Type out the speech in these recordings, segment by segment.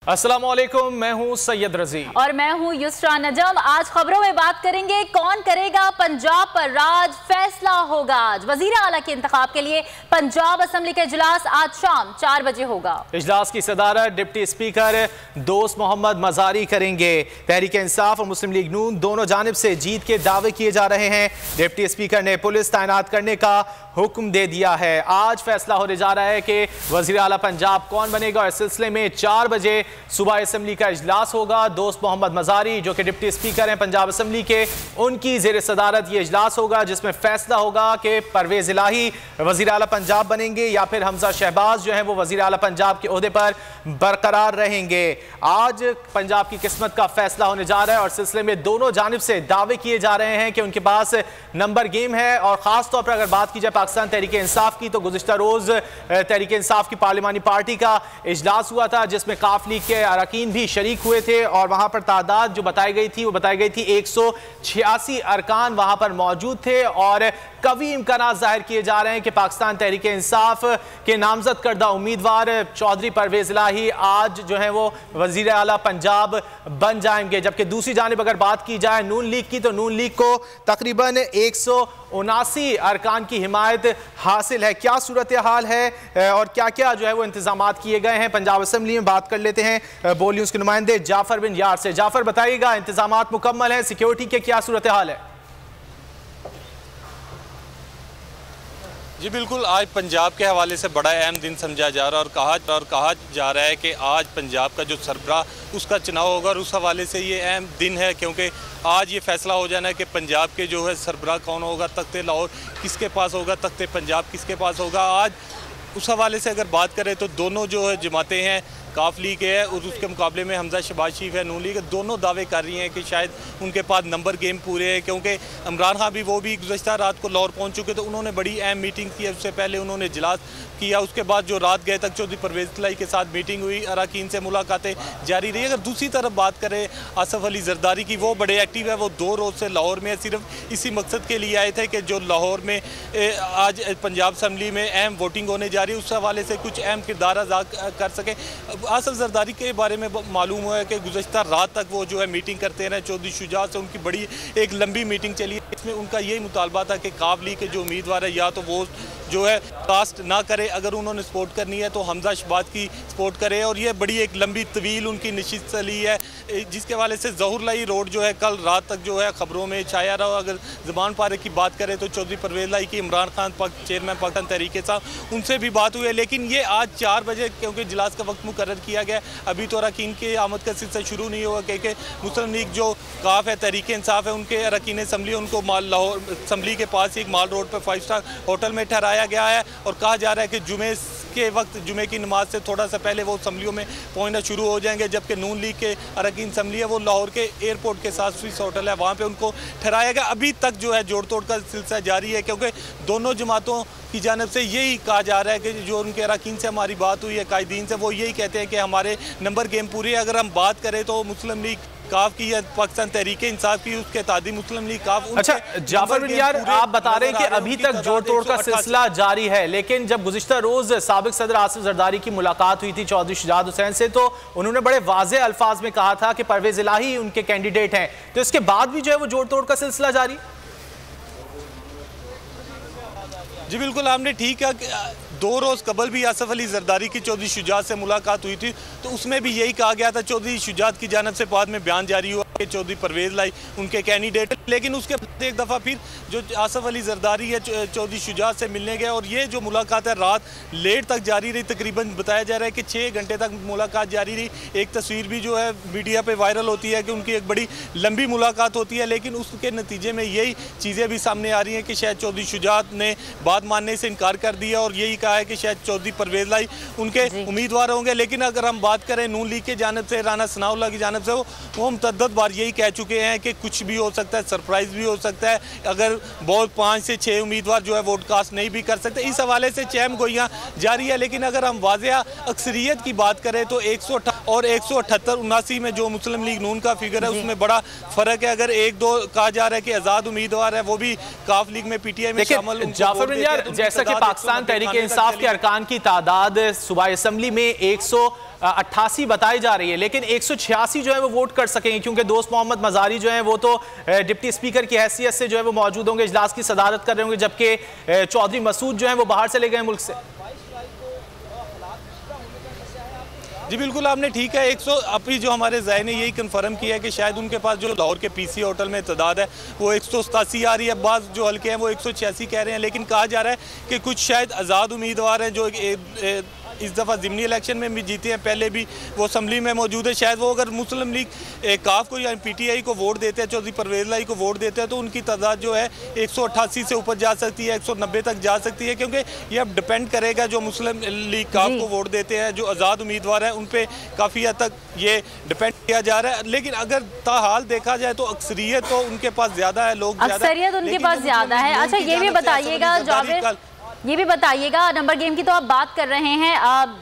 अस्सलामुअलैकुम, मैं हूं सैयद रजी और मैं हूं युसरा नजम। आज खबरों में बात करेंगे कौन करेगा पंजाब पर राज, फैसला होगा आज। वजीर आला के इंतखाब के लिए पंजाब असेंबली का इजलास आज शाम 4 बजे होगा। इजलास की सदारत डिप्टी स्पीकर दोस्त मोहम्मद मजारी करेंगे। तहरीक इंसाफ और मुस्लिम लीग नून दोनों जानिब से जीत के दावे किए जा रहे हैं। डिप्टी स्पीकर ने पुलिस तैनात करने का हुक्म दे दिया है। आज फैसला होने जा रहा है कि वजीर आला पंजाब कौन बनेगा और इस सिलसिले में 4 बजे सुबह असेंबली का इजलास होगा। दोस्त मोहम्मद मजारी जो कि डिप्टी स्पीकर हैं पंजाब असेंबली के, उनकी जेर सदारत ये इजलास होगा जिसमें फैसला होगा कि परवेज इलाही वजीर आला पंजाब बनेंगे या फिर हमजा शहबाज जो है वो वजीर आला पंजाब के ओहदे पर बरकरार रहेंगे। आज पंजाब की किस्मत का फैसला होने जा रहा है और सिलसिले में दोनों जानिब से दावे किए जा रहे हैं कि उनके पास नंबर गेम है। और खास तौर पर अगर बात की जाए पाकिस्तान तहरीक इंसाफ की, तो गुज़िश्ता रोज तहरीक इंसाफ की पार्लिमानी पार्टी का इजलास हुआ था जिसमें काफ लीग के अरकान भी शरीक हुए थे और वहां पर तादाद जो बताई गई थी वो बताई गई थी 186 अरकान वहां पर मौजूद थे। और कभी इम्कान जाहिर किए जा रहे हैं कि पाकिस्तान तहरीक इंसाफ के नामजद करदा उम्मीदवार चौधरी परवेज इलाही आज जो है वो वजीर आला पंजाब बन जाएंगे। जबकि दूसरी जानिब अगर बात की जाए नून लीग की, तो नून लीग को तकरीबन 179 अरकान की हिमायत हासिल है। क्या सूरत हाल है और क्या क्या जो है वो इंतजाम किए गए हैं पंजाब असेंबली में, बात कर लेते हैं बोल न्यूज़ के नुमाइंदे जाफर बिन यार से। जाफर, बताइएगा इंतजाम मुकम्मल है, सिक्योरिटी के क्या सूरत हाल है? जी बिल्कुल, आज पंजाब के हवाले से बड़ा अहम दिन समझा जा रहा है और कहा जा रहा है कि आज पंजाब का जो सरबराह उसका चुनाव होगा और उस हवाले से ये अहम दिन है क्योंकि आज ये फैसला हो जाना है कि पंजाब के जो है सरबराह कौन होगा, तख्ते लाहौर किसके पास होगा, तख्ते पंजाब किसके पास होगा। आज उस हवाले से अगर बात करें तो दोनों जो है जमातें हैं, काफ लीग है और उसके मुकाबले में हमजा शहबाज शरीफ है नून लीग, दोनों दावे कर रही हैं कि शायद उनके पास नंबर गेम पूरे हैं क्योंकि इमरान खान भी वो भी गुज़श्ता रात को लाहौर पहुंच चुके थे। उन्होंने बड़ी अहम मीटिंग की, उससे पहले उन्होंने इजलास किया, उसके बाद जो रात गए तक चौधरी परवेज इलाही के साथ मीटिंग हुई, अरकान से मुलाकातें जारी रही। अगर दूसरी तरफ बात करें आसफ अली जरदारी की, वो बड़े एक्टिव है, वो 2 रोज़ से लाहौर में सिर्फ इसी मकसद के लिए आए थे कि जो लाहौर में आज पंजाब असम्बली में अहम वोटिंग होने जा रही है उस हवाले से कुछ अहम किरदार अदा कर सकें। आसफ जरदारी के बारे में मालूम हुआ है कि गुज़श्ता रात तक वो जो है मीटिंग करते रहे चौधरी शुजात से, उनकी बड़ी एक लंबी मीटिंग चली। इसमें उनका यही मुतालबा था कि काफ लीग के जो उम्मीदवार है या तो वो जो है कास्ट ना करे, अगर उन्होंने सपोर्ट करनी है तो हमजा शहबाज की सपोर्ट करे। और ये बड़ी एक लंबी तवील उनकी नशिस्त चली है जिसके वाले से ज़हूर रोड जो है कल रात तक जो है ख़बरों में छाया रहा। अगर ज़बान पारे की बात करें तो चौधरी परवेज इलाही की इमरान खान चेयरमैन पाकिस्तान तहरीक साहब उनसे भी बात हुई है, लेकिन ये आज 4 बजे क्योंकि इजलास का वक्त मुकर्रर किया गया, अभी तो अरकान के आमद का सिलसिला शुरू नहीं हुआ क्योंकि मुस्लिम लीग जो काफ है तहरीक इंसाफ है उनके अरकान असम्बली उनको लाहौर असम्बली के पास एक माल रोड पर 5 स्टार होटल में ठहराया गया है। और कहा जा रहा है कि जुमे के वक्त जुमे की नमाज से थोड़ा सा पहले वो असम्बलियों में पहुंचना शुरू हो जाएंगे। जबकि नून लीग के अरकान असम्बली है वो लाहौर के एयरपोर्ट के साथ स्विस होटल है, वहाँ पे उनको ठहराया गया। अभी तक जो है जोड़ तोड़ का सिलसिला जारी है क्योंकि दोनों जमातों की जानिब से यही कहा जा रहा है कि जो उनके अरकान से हमारी बात हुई है कायदीन से, वो यही कहते हैं कि हमारे नंबर गेम पूरी है। अगर हम बात करें तो मुस्लिम लीग काफ की या पाकिस्तान तहरीक इंसाफ की, उसके तादी मुस्लिम लीग काफ। अच्छा जाफर बिन यार, आप बता रहे हैं कि अभी तक जोड़ तोड़ का सिलसिला जारी है, लेकिन जब गुज़िश्ता रोज साबिक सदर आसिफ जरदारी की मुलाकात हुई थी चौधरी शुजात हुसैन से, तो उन्होंने बड़े वाज़ेह अल्फाज में कहा था कि परवेज इलाही उनके कैंडिडेट हैं, तो इसके बाद भी जो है वो जोड़ तोड़ का सिलसिला जारी। जी बिल्कुल, आपने ठीक है। 2 रोज़ कबल भी आसफ अली जरदारी की चौधरी शुजात से मुलाकात हुई थी तो उसमें भी यही कहा गया था, चौधरी शुजात की जानिब से बाद में बयान जारी हुआ कि चौधरी परवेज इलाही उनके कैंडिडेट, लेकिन उसके बाद एक दफ़ा फिर जो आसफ अली जरदारी है चौधरी शुजात से मिलने गए और ये जो मुलाकात है रात लेट तक जारी रही। तकरीबन बताया जा रहा है कि 6 घंटे तक मुलाकात जारी रही। एक तस्वीर भी जो है मीडिया पर वायरल होती है कि उनकी एक बड़ी लंबी मुलाकात होती है, लेकिन उसके नतीजे में यही चीज़ें भी सामने आ रही हैं कि शायद चौधरी शुजात ने बात मानने से इनकार कर दिया और यही कहा है कि शायद चौधरी परवेज इलाही उनके उम्मीदवार होंगे। लेकिन अगर हम बात करें नून लीग के जानिब से, राना सनाउल्लाह की जानिब से, वो मुतअद्दिद बार यही कह चुके हैं कि कुछ भी हो सकता है, सरप्राइज़ भी हो सकता है, अगर बहुत 5 से 6 उम्मीदवार जो है वोट कास्ट नहीं भी कर सकते। इस हवाले से चहम गोइयाँ जारी है। लेकिन अगर हम वाज़ेह अक्सरियत की बात करें तो और 178-79 में जो मुस्लिम लीग नून का फिगर है उसमें बड़ा फर्क है। अगर 1-2 कहा जा रहा है कि आज़ाद उम्मीदवार है वो भी काफ लीग में पीटीआई में शामिल। जाफर बिन यार, जैसा कि पाकिस्तान तहरीक इंसाफ के अरकान की तादाद सूबाई असम्बली में 188 बताई जा रही है, लेकिन 186 जो है वो वोट कर सकेंगे, क्योंकि दोस्त मोहम्मद मजारी जो है वो तो डिप्टी स्पीकर की हैसियत से जो है वो मौजूद होंगे, इजलास की सदारत कर रहे होंगे, जबकि चौधरी मसूद जो है वो बाहर से ले गए मुल्क से। जी बिल्कुल, आपने ठीक है। 100 अभी जो हमारे ज़ाय ने यही कन्फर्म किया है कि शायद उनके पास जो लाहौर के पीसी होटल में तादाद है वो 187 आ रही है। बाज़ जो हल्के हैं वो 186 कह रहे हैं, लेकिन कहा जा रहा है कि कुछ शायद आज़ाद उम्मीदवार हैं जो इस दफ़ा ज़िमनी इलेक्शन में भी जीते हैं, पहले भी वो असम्बली में मौजूद है। शायद वो अगर मुस्लिम लीग काफ को या पीटीआई को वोट देते हैं, चौधरी परवेज़ लाई को वोट देते हैं, तो उनकी तादाद जो है 188 से ऊपर जा सकती है, 190 तक जा सकती है, क्योंकि ये अब डिपेंड करेगा जो मुस्लिम लीग काफ को वोट देते हैं, जो आज़ाद उम्मीदवार हैं उन पर काफ़ी हद तक ये डिपेंड किया जा रहा है। लेकिन अगर ताहाल देखा जाए तो अक्सरियत तो उनके पास ज़्यादा है, लोग अक्सरियत उनके पास ज़्यादा है। अच्छा, ये भी बताइएगा जावेद, ये भी बताइएगा, नंबर गेम की तो आप बात कर रहे हैं,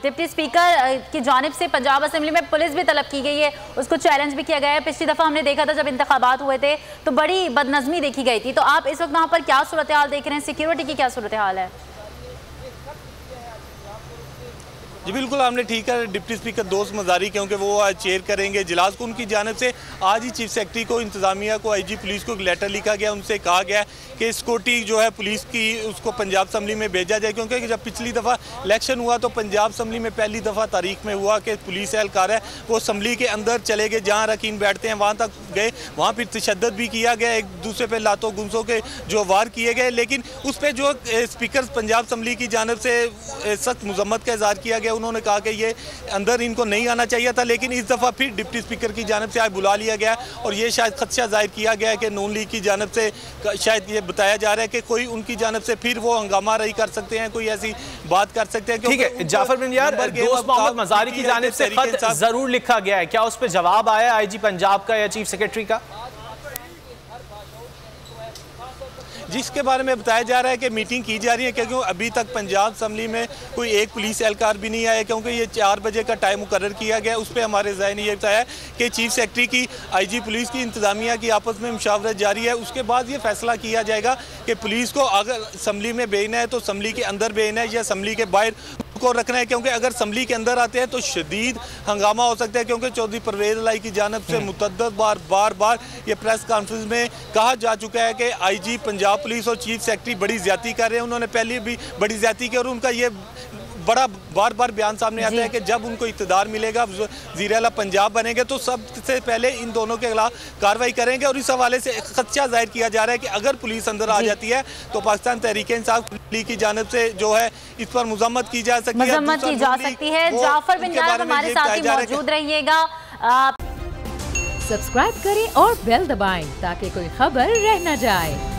डिप्टी स्पीकर की जानिब से पंजाब असेंबली में पुलिस भी तलब की गई है, उसको चैलेंज भी किया गया है। पिछली दफ़ा हमने देखा था जब इंतखाबात हुए थे तो बड़ी बदनज़मी देखी गई थी, तो आप इस वक्त वहाँ पर क्या सूरत हाल देख रहे हैं, सिक्योरिटी की क्या सूरत हाल है? जी बिल्कुल, आपने ठीक है। डिप्टी स्पीकर दोस्त मजारी, क्योंकि वो आज चेयर करेंगे इजलास को, उनकी जानिब से आज ही चीफ सेक्रेटरी को, इंतजामिया को, आईजी पुलिस को एक लेटर लिखा गया, उनसे कहा गया कि सिक्योरिटी जो है पुलिस की उसको पंजाब असम्बली में भेजा जाए, क्योंकि जब पिछली दफ़ा इलेक्शन हुआ तो पंजाब असम्बली में पहली दफ़ा तारीख में हुआ कि पुलिस एहलकार है वो असम्बली के अंदर चले गए, जहाँ रकीन बैठते हैं वहाँ तक गए, वहाँ फिर तशद्दुद भी किया गया, एक दूसरे पर लातों गुंसों के जो वार किए गए, लेकिन उस पर जो स्पीकर पंजाब असम्बली की जानिब से सख्त मजम्मत का इज़हार किया गया। उन्होंने कहा कि ये अंदर इनको नहीं आना चाहिए था, लेकिन इस दफ़ा फिर डिप्टी स्पीकर की जानिब से आज बुला लिया गया और ये शायद खदशा जाहिर किया गया है कि नून लीग की जानिब से शायद ये बताया जा रहा है कि कोई उनकी जानिब से फिर वो हंगामा रही कर सकते हैं, कोई ऐसी बात कर सकते हैं। ठीक है जाफर बिन यार, दोस्त मोहम्मद मजारी की जानिब से खत जरूर लिखा गया है, क्या उस पर जवाब आया आईजी पंजाब का या चीफ सेक्रेटरी का? जिसके बारे में बताया जा रहा है कि मीटिंग की जा रही है, क्योंकि अभी तक पंजाब असम्बली में कोई एक पुलिस एहलकार भी नहीं आया, क्योंकि ये 4 बजे का टाइम मुकर्रर किया गया। उस पर हमारे ज़ाय ने ये बताया कि चीफ सेक्रेटरी की, आईजी पुलिस की, इंतजामिया की आपस में मुशावरत जारी है। उसके बाद ये फैसला किया जाएगा कि पुलिस को अगर असम्बली में भेजना है तो असम्बली के अंदर भेजना है या असम्बली के बाहर को रखना है, क्योंकि अगर असम्बली के अंदर आते हैं तो शदीद हंगामा हो सकता है, क्योंकि चौधरी परवेज़ लाई की जानिब से मुतअद्दिद बार ये प्रेस कॉन्फ्रेंस में कहा जा चुका है कि आईजी पंजाब पुलिस और चीफ सेक्रेटरी बड़ी ज्यादती कर रहे हैं। उन्होंने पहले भी बड़ी ज्यादती की और उनका ये बड़ा बार बयान सामने आता है कि जब उनको इक़्तिदार मिलेगा, वज़ीर आला पंजाब बनेंगे, तो सबसे पहले इन दोनों के खिलाफ कार्रवाई करेंगे। और इस हवाले से खदशा जाहिर किया जा रहा है कि अगर पुलिस अंदर आ जाती है तो पाकिस्तान तहरीक इंसाफ की जानिब से जो है इस पर मजम्मत की जा सकती है। जाफर बिन यार हमारे साथ ही मौजूद रहिएगा। सब्सक्राइब करें और बेल दबाएं ताकि कोई खबर रह न जाए।